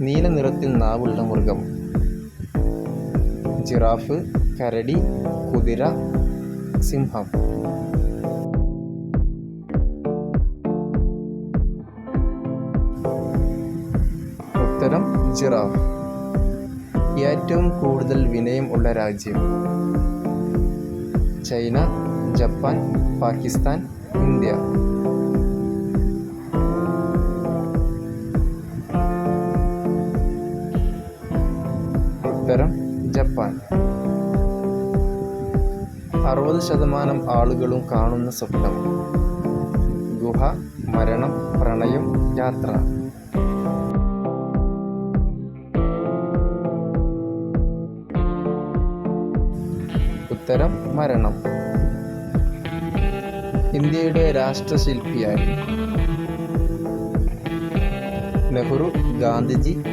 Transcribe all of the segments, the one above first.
നീല നിറത്തിൽ നാവുള്ള മൃഗം. ജിറാഫ്, കരടി, കുതിര, സിംഹം. ഉത്തരം ജിറാഫ്. ഏറ്റവും കൂടുതൽ വിനയം ഉള്ള രാജ്യം. China, Japan, Pakistan, India. ഉത്തരം ജപ്പാൻ. 60% ആളുകളും കാണുന്ന സ്വപ്നം. ഗുഹ, മരണം, പ്രണയം, യാത്ര. ഉത്തരം മരണം. ഇന്ത്യയുടെ രാഷ്ട്രശില്പിയായി. നെഹ്റു, ഗാന്ധിജി,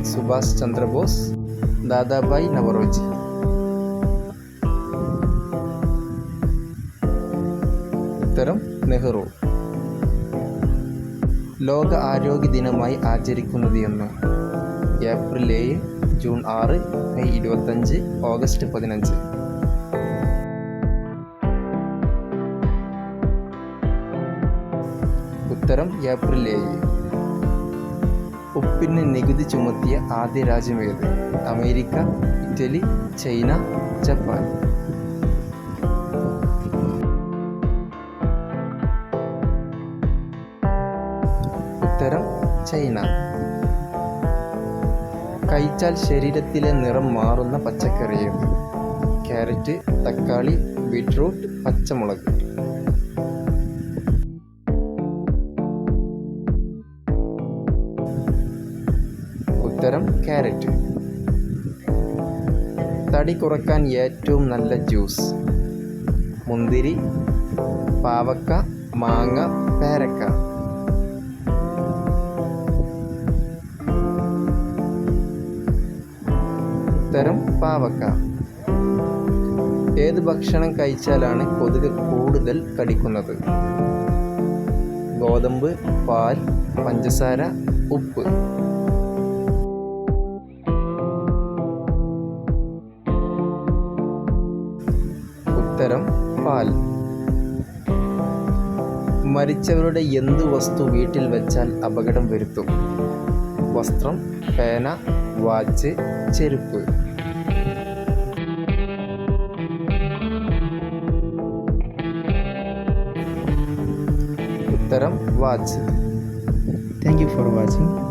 സുഭാഷ് ചന്ദ്രബോസ്, ദാദാഭായ് നവറോജി. ഉത്തരം നെഹ്റു. ലോക ആരോഗ്യ ദിനമായി ആചരിക്കുന്നത് എന്ന്. April 7, June 6, May 25, August 15. ഉത്തരം ഏപ്രിൽ 7. ഉപ്പിന് നികുതി ചുമത്തിയ ആദ്യ രാജ്യം ഏത്? America, Italy, China, Japan. ഉത്തരം ചൈന. കഴിച്ചാൽ ശരീരത്തിലെ നിറം മാറുന്ന പച്ചക്കറി ഏത്? ക്യാരറ്റ്, തക്കാളി, ബീറ്റ്റൂട്ട്, പച്ചമുളക്. ഉത്തരം ക്യാരറ്റ്. തടി കുറയ്ക്കാൻ ഏറ്റവും നല്ല ജ്യൂസ്. മുന്തിരി, പാവക്ക, മാങ്ങ, പേരക്ക. ഉത്തരം പാവക്ക. ഏത് ഭക്ഷണം കഴിച്ചാലാണ് കൊതുക് കൂടുതൽ കടിക്കുന്നത്? ഗോതമ്പ്, പാൽ, പഞ്ചസാര, ഉപ്പ്. ഉത്തരം പാൽ. മരിച്ചവരുടെ എന്ത് വസ്തു വീട്ടിൽ വെച്ചാൽ അപകടം വരുത്തും? വസ്ത്രം, പേന, വാച്ച്, ചെരുപ്പ്. ഉത്തരം watch. Thank you for watching.